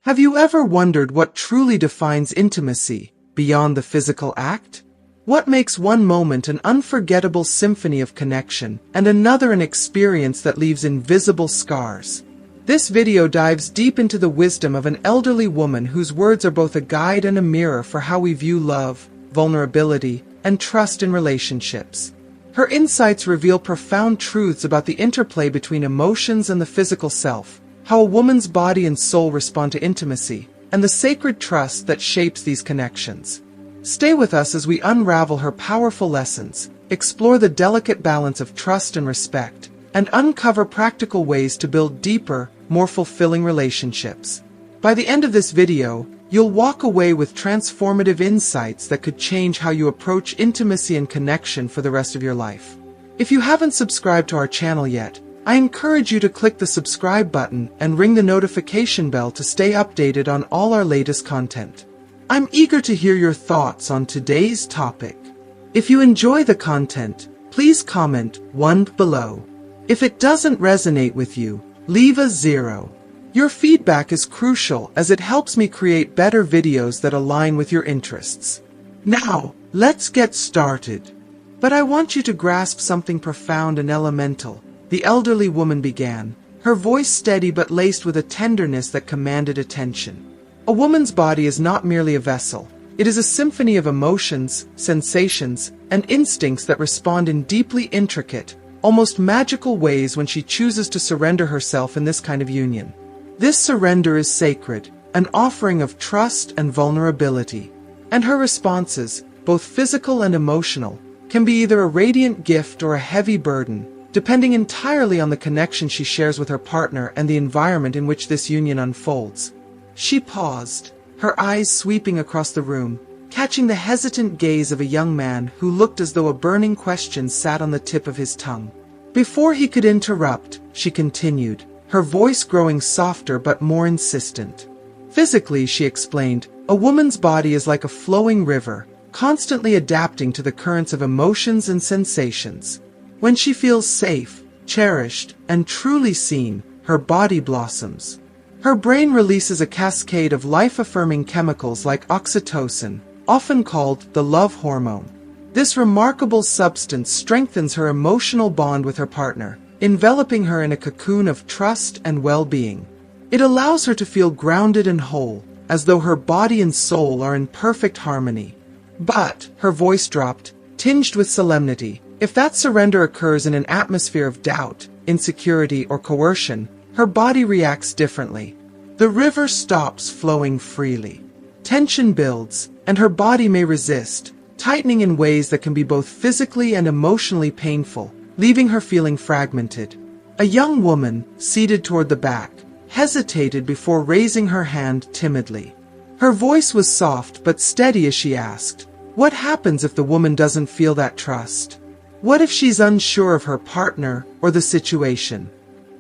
Have you ever wondered what truly defines intimacy, beyond the physical act? What makes one moment an unforgettable symphony of connection, and another an experience that leaves invisible scars? This video dives deep into the wisdom of an elderly woman whose words are both a guide and a mirror for how we view love, vulnerability, and trust in relationships. Her insights reveal profound truths about the interplay between emotions and the physical self, how a woman's body and soul respond to intimacy, and the sacred trust that shapes these connections. Stay with us as we unravel her powerful lessons, explore the delicate balance of trust and respect, and uncover practical ways to build deeper, more fulfilling relationships. By the end of this video, you'll walk away with transformative insights that could change how you approach intimacy and connection for the rest of your life. If you haven't subscribed to our channel yet, I encourage you to click the subscribe button and ring the notification bell to stay updated on all our latest content. I'm eager to hear your thoughts on today's topic. If you enjoy the content, please comment 1 below. If it doesn't resonate with you, leave a 0. Your feedback is crucial as it helps me create better videos that align with your interests. Now, let's get started. But I want you to grasp something profound and elemental. The elderly woman began, her voice steady but laced with a tenderness that commanded attention. A woman's body is not merely a vessel. It is a symphony of emotions, sensations, and instincts that respond in deeply intricate, almost magical ways when she chooses to surrender herself in this kind of union. This surrender is sacred, an offering of trust and vulnerability. And her responses, both physical and emotional, can be either a radiant gift or a heavy burden, depending entirely on the connection she shares with her partner and the environment in which this union unfolds. She paused, her eyes sweeping across the room, catching the hesitant gaze of a young man who looked as though a burning question sat on the tip of his tongue. Before he could interrupt, she continued, her voice growing softer but more insistent. Physically, she explained, a woman's body is like a flowing river, constantly adapting to the currents of emotions and sensations. When she feels safe, cherished, and truly seen, her body blossoms. Her brain releases a cascade of life-affirming chemicals like oxytocin, often called the love hormone. This remarkable substance strengthens her emotional bond with her partner, enveloping her in a cocoon of trust and well-being. It allows her to feel grounded and whole, as though her body and soul are in perfect harmony. But, her voice dropped, tinged with solemnity, if that surrender occurs in an atmosphere of doubt, insecurity, or coercion, her body reacts differently. The river stops flowing freely. Tension builds, and her body may resist, tightening in ways that can be both physically and emotionally painful, leaving her feeling fragmented. A young woman, seated toward the back, hesitated before raising her hand timidly. Her voice was soft but steady as she asked, "What happens if the woman doesn't feel that trust? What if she's unsure of her partner or the situation?"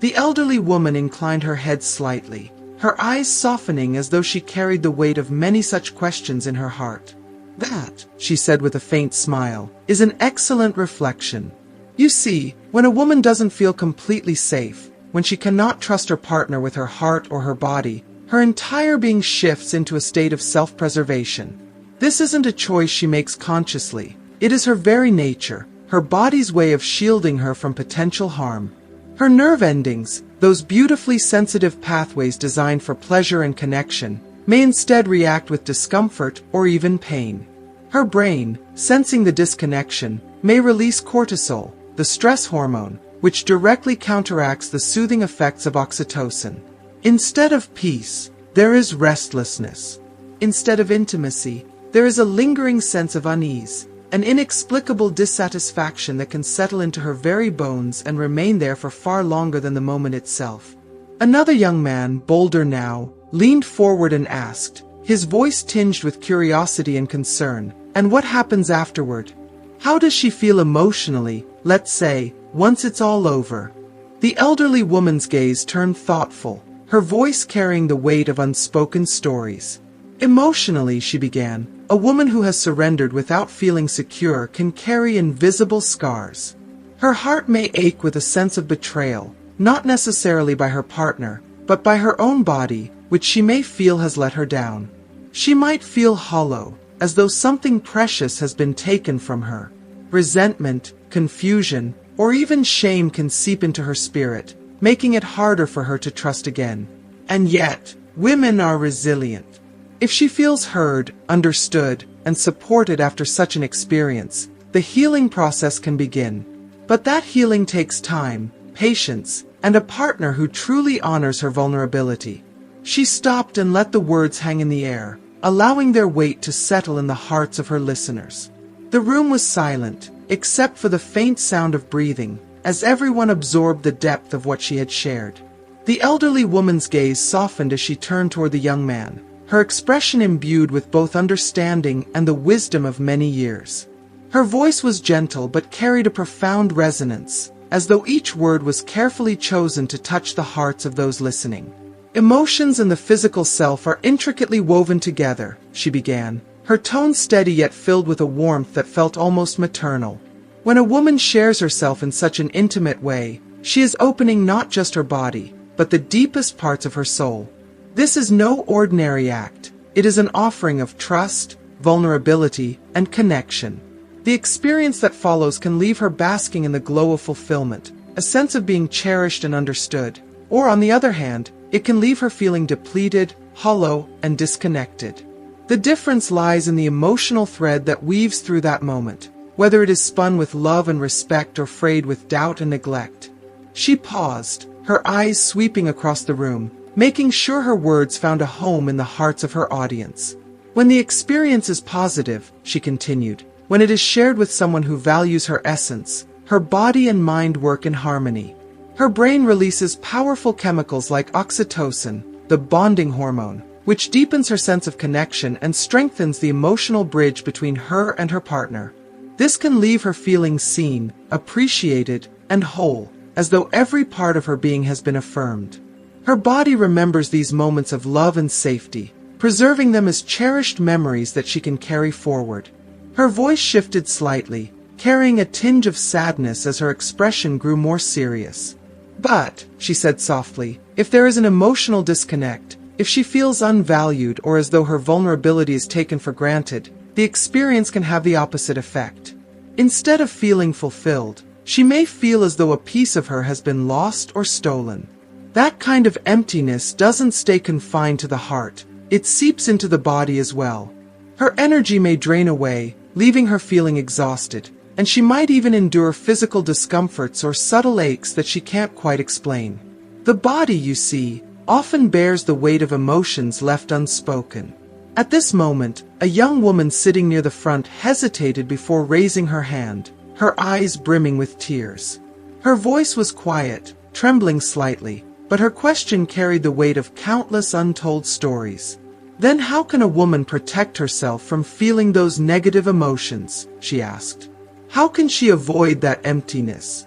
The elderly woman inclined her head slightly, her eyes softening as though she carried the weight of many such questions in her heart. "That," she said with a faint smile, "is an excellent reflection. You see, when a woman doesn't feel completely safe, when she cannot trust her partner with her heart or her body, her entire being shifts into a state of self-preservation. This isn't a choice she makes consciously. It is her very nature, her body's way of shielding her from potential harm. Her nerve endings, those beautifully sensitive pathways designed for pleasure and connection, may instead react with discomfort or even pain. Her brain, sensing the disconnection, may release cortisol, the stress hormone, which directly counteracts the soothing effects of oxytocin. Instead of peace, there is restlessness. Instead of intimacy, there is a lingering sense of unease, an inexplicable dissatisfaction that can settle into her very bones and remain there for far longer than the moment itself. Another young man, bolder now, leaned forward and asked, his voice tinged with curiosity and concern, "And what happens afterward? How does she feel emotionally, let's say, once it's all over?" The elderly woman's gaze turned thoughtful, her voice carrying the weight of unspoken stories. "Emotionally," she began, "a woman who has surrendered without feeling secure can carry invisible scars. Her heart may ache with a sense of betrayal, not necessarily by her partner, but by her own body, which she may feel has let her down. She might feel hollow, as though something precious has been taken from her. Resentment, confusion, or even shame can seep into her spirit, making it harder for her to trust again. And yet, women are resilient. If she feels heard, understood, and supported after such an experience, the healing process can begin. But that healing takes time, patience, and a partner who truly honors her vulnerability. She stopped and let the words hang in the air, allowing their weight to settle in the hearts of her listeners. The room was silent, except for the faint sound of breathing, as everyone absorbed the depth of what she had shared. The elderly woman's gaze softened as she turned toward the young man, her expression imbued with both understanding and the wisdom of many years. Her voice was gentle but carried a profound resonance, as though each word was carefully chosen to touch the hearts of those listening. Emotions and the physical self are intricately woven together, she began, her tone steady yet filled with a warmth that felt almost maternal. When a woman shares herself in such an intimate way, she is opening not just her body, but the deepest parts of her soul. This is no ordinary act. It is an offering of trust, vulnerability, and connection. The experience that follows can leave her basking in the glow of fulfillment, a sense of being cherished and understood. Or on the other hand, it can leave her feeling depleted, hollow, and disconnected. The difference lies in the emotional thread that weaves through that moment, whether it is spun with love and respect or frayed with doubt and neglect. She paused, her eyes sweeping across the room, making sure her words found a home in the hearts of her audience. When the experience is positive, she continued, when it is shared with someone who values her essence, her body and mind work in harmony. Her brain releases powerful chemicals like oxytocin, the bonding hormone, which deepens her sense of connection and strengthens the emotional bridge between her and her partner. This can leave her feeling seen, appreciated, and whole, as though every part of her being has been affirmed. Her body remembers these moments of love and safety, preserving them as cherished memories that she can carry forward. Her voice shifted slightly, carrying a tinge of sadness as her expression grew more serious. But, she said softly, if there is an emotional disconnect, if she feels unvalued or as though her vulnerability is taken for granted, the experience can have the opposite effect. Instead of feeling fulfilled, she may feel as though a piece of her has been lost or stolen. That kind of emptiness doesn't stay confined to the heart, it seeps into the body as well. Her energy may drain away, leaving her feeling exhausted, and she might even endure physical discomforts or subtle aches that she can't quite explain. The body, you see, often bears the weight of emotions left unspoken. At this moment, a young woman sitting near the front hesitated before raising her hand, her eyes brimming with tears. Her voice was quiet, trembling slightly, but her question carried the weight of countless untold stories. Then how can a woman protect herself from feeling those negative emotions? She asked. How can she avoid that emptiness?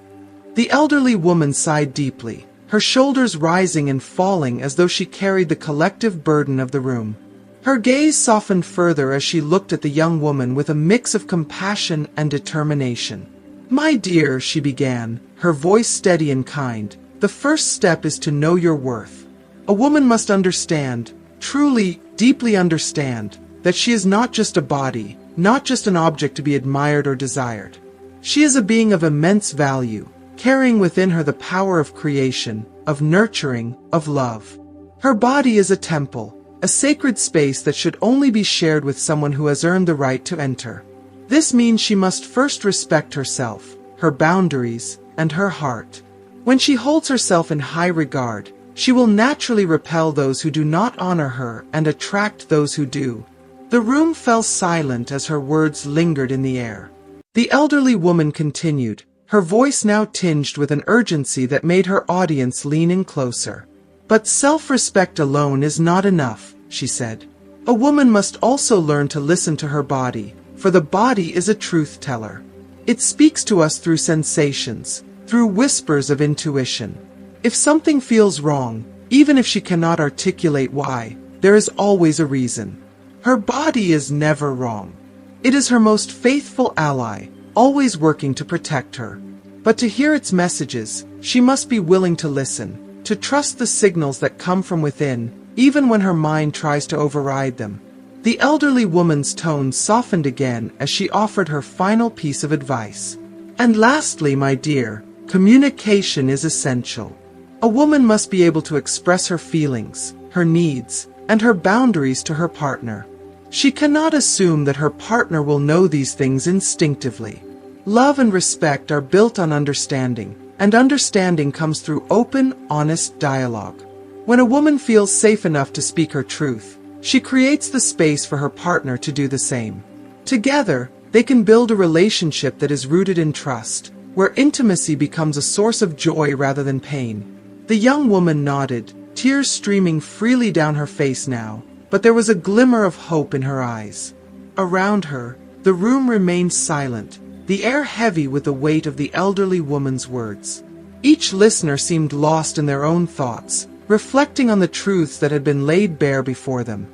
The elderly woman sighed deeply, her shoulders rising and falling as though she carried the collective burden of the room. Her gaze softened further as she looked at the young woman with a mix of compassion and determination. My dear, she began, her voice steady and kind, the first step is to know your worth. A woman must understand, truly, deeply understand, that she is not just a body, not just an object to be admired or desired. She is a being of immense value, carrying within her the power of creation, of nurturing, of love. Her body is a temple, a sacred space that should only be shared with someone who has earned the right to enter. This means she must first respect herself, her boundaries, and her heart. When she holds herself in high regard, she will naturally repel those who do not honor her and attract those who do. The room fell silent as her words lingered in the air. The elderly woman continued, her voice now tinged with an urgency that made her audience lean in closer. But self-respect alone is not enough, she said. A woman must also learn to listen to her body, for the body is a truth teller. It speaks to us through sensations, through whispers of intuition. If something feels wrong, even if she cannot articulate why, there is always a reason. Her body is never wrong. It is her most faithful ally, always working to protect her. But to hear its messages, she must be willing to listen, to trust the signals that come from within, even when her mind tries to override them. The elderly woman's tone softened again as she offered her final piece of advice. And lastly, my dear, communication is essential. A woman must be able to express her feelings, her needs, and her boundaries to her partner. She cannot assume that her partner will know these things instinctively. Love and respect are built on understanding, and understanding comes through open, honest dialogue. When a woman feels safe enough to speak her truth, she creates the space for her partner to do the same. Together, they can build a relationship that is rooted in trust, where intimacy becomes a source of joy rather than pain. The young woman nodded, tears streaming freely down her face now, but there was a glimmer of hope in her eyes. Around her, the room remained silent, the air heavy with the weight of the elderly woman's words. Each listener seemed lost in their own thoughts, reflecting on the truths that had been laid bare before them.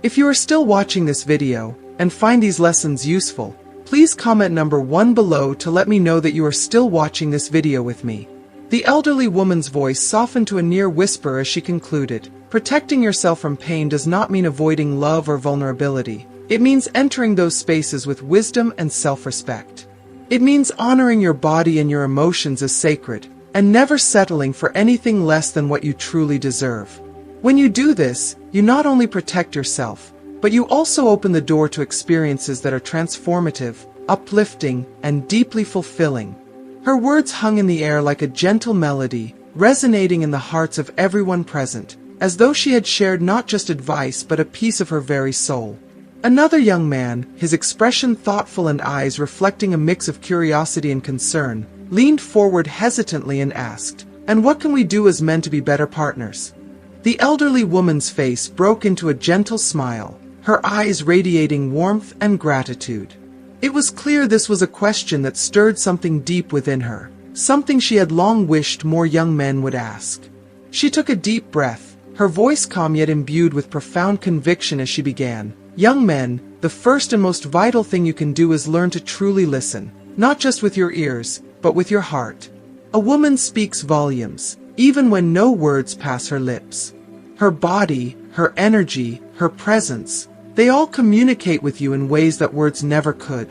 If you are still watching this video and find these lessons useful, please comment number 1 below to let me know that you are still watching this video with me. The elderly woman's voice softened to a near whisper as she concluded, "Protecting yourself from pain does not mean avoiding love or vulnerability. It means entering those spaces with wisdom and self-respect. It means honoring your body and your emotions as sacred, and never settling for anything less than what you truly deserve. When you do this, you not only protect yourself, but you also open the door to experiences that are transformative, uplifting, and deeply fulfilling." Her words hung in the air like a gentle melody, resonating in the hearts of everyone present, as though she had shared not just advice but a piece of her very soul. Another young man, his expression thoughtful and eyes reflecting a mix of curiosity and concern, leaned forward hesitantly and asked, "And what can we do as men to be better partners?" The elderly woman's face broke into a gentle smile, her eyes radiating warmth and gratitude. It was clear this was a question that stirred something deep within her, something she had long wished more young men would ask. She took a deep breath, her voice calm yet imbued with profound conviction as she began, "Young men, the first and most vital thing you can do is learn to truly listen, not just with your ears, but with your heart. A woman speaks volumes, even when no words pass her lips. Her body, her energy, her presence, they all communicate with you in ways that words never could.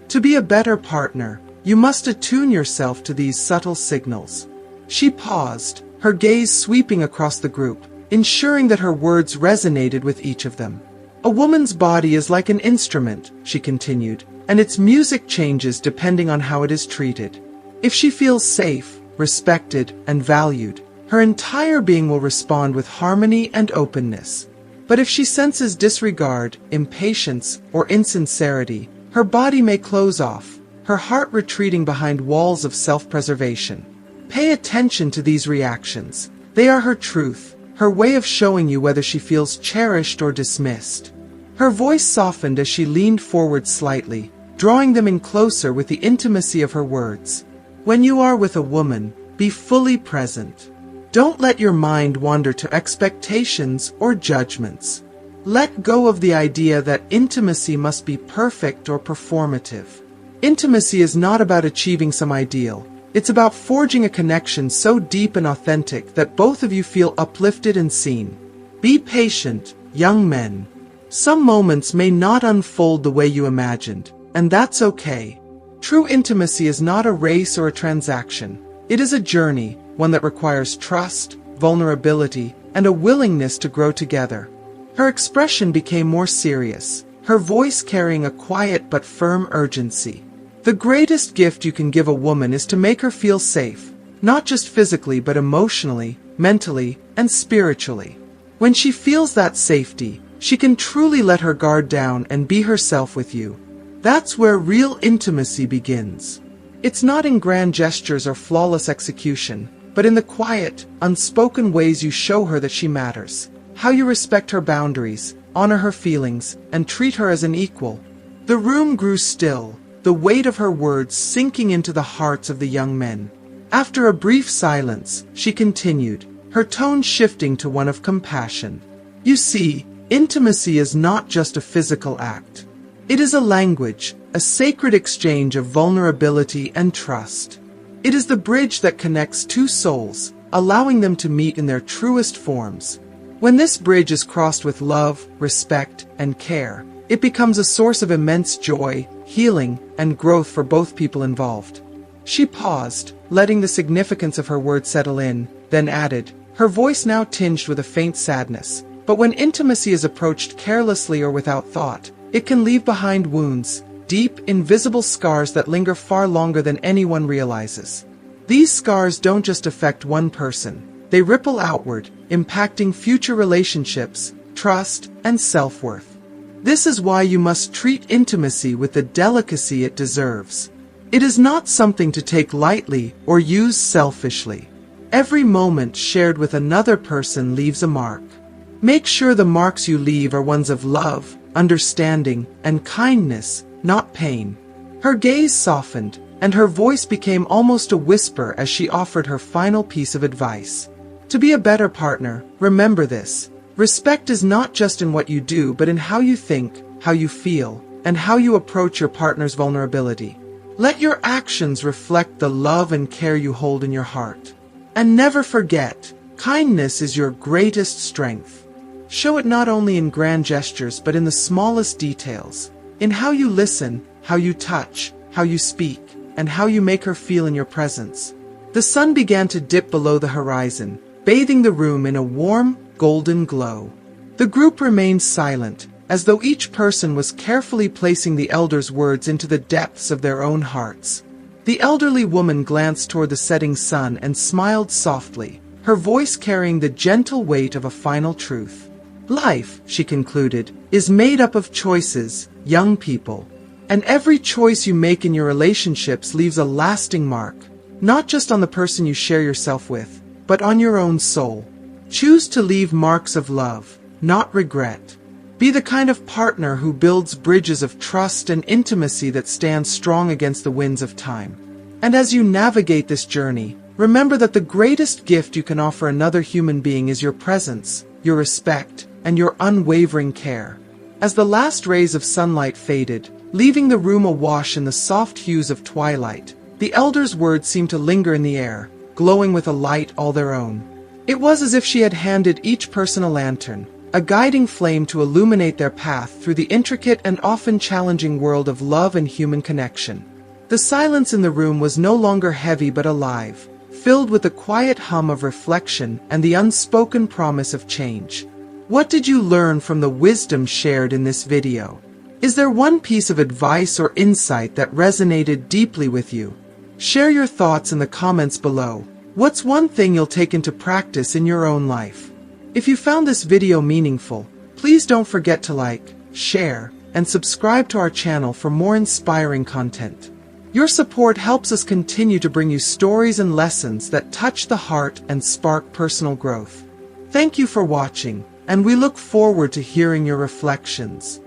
To be a better partner, you must attune yourself to these subtle signals." She paused, her gaze sweeping across the group, ensuring that her words resonated with each of them. "A woman's body is like an instrument," she continued, "and its music changes depending on how it is treated. If she feels safe, respected, and valued, her entire being will respond with harmony and openness. But if she senses disregard, impatience, or insincerity, her body may close off, her heart retreating behind walls of self-preservation. Pay attention to these reactions. They are her truth, her way of showing you whether she feels cherished or dismissed." Her voice softened as she leaned forward slightly, drawing them in closer with the intimacy of her words. "When you are with a woman, be fully present. Don't let your mind wander to expectations or judgments. Let go of the idea that intimacy must be perfect or performative. Intimacy is not about achieving some ideal. It's about forging a connection so deep and authentic that both of you feel uplifted and seen. Be patient, young men. Some moments may not unfold the way you imagined, and that's okay. True intimacy is not a race or a transaction. It is a journey, one that requires trust, vulnerability, and a willingness to grow together." Her expression became more serious, her voice carrying a quiet but firm urgency. "The greatest gift you can give a woman is to make her feel safe, not just physically but emotionally, mentally, and spiritually. When she feels that safety, she can truly let her guard down and be herself with you. That's where real intimacy begins. It's not in grand gestures or flawless execution, but in the quiet, unspoken ways you show her that she matters, how you respect her boundaries, honor her feelings, and treat her as an equal." The room grew still, the weight of her words sinking into the hearts of the young men. After a brief silence, she continued, her tone shifting to one of compassion. "You see, intimacy is not just a physical act. It is a language, a sacred exchange of vulnerability and trust. It is the bridge that connects two souls, allowing them to meet in their truest forms. When this bridge is crossed with love, respect, and care, it becomes a source of immense joy, healing, and growth for both people involved. She paused, letting the significance of her words settle in, then added, her voice now tinged with a faint sadness. But when intimacy is approached carelessly or without thought, it can leave behind wounds, deep, invisible scars that linger far longer than anyone realizes. These scars don't just affect one person. They ripple outward, impacting future relationships, trust, and self-worth. This is why you must treat intimacy with the delicacy it deserves. It is not something to take lightly or use selfishly. Every moment shared with another person leaves a mark. Make sure the marks you leave are ones of love, understanding, and kindness, not pain. Her gaze softened, and her voice became almost a whisper as she offered her final piece of advice. To be a better partner, remember this. Respect is not just in what you do, but in how you think, how you feel, and how you approach your partner's vulnerability. Let your actions reflect the love and care you hold in your heart. And never forget, kindness is your greatest strength. Show it not only in grand gestures, but in the smallest details. In how you listen, how you touch, how you speak, and how you make her feel in your presence. The sun began to dip below the horizon, bathing the room in a warm, golden glow. The group remained silent, as though each person was carefully placing the elder's words into the depths of their own hearts. The elderly woman glanced toward the setting sun and smiled softly, her voice carrying the gentle weight of a final truth. Life, she concluded, is made up of choices, young people. And every choice you make in your relationships leaves a lasting mark, not just on the person you share yourself with, but on your own soul. Choose to leave marks of love, not regret. Be the kind of partner who builds bridges of trust and intimacy that stand strong against the winds of time. And as you navigate this journey, remember that the greatest gift you can offer another human being is your presence, your respect, and your unwavering care. As the last rays of sunlight faded, leaving the room awash in the soft hues of twilight, the elder's words seemed to linger in the air, glowing with a light all their own. It was as if she had handed each person a lantern, a guiding flame to illuminate their path through the intricate and often challenging world of love and human connection. The silence in the room was no longer heavy but alive, filled with the quiet hum of reflection and the unspoken promise of change. What did you learn from the wisdom shared in this video? Is there one piece of advice or insight that resonated deeply with you? Share your thoughts in the comments below. What's one thing you'll take into practice in your own life? If you found this video meaningful, please don't forget to like, share, and subscribe to our channel for more inspiring content. Your support helps us continue to bring you stories and lessons that touch the heart and spark personal growth. Thank you for watching, and we look forward to hearing your reflections.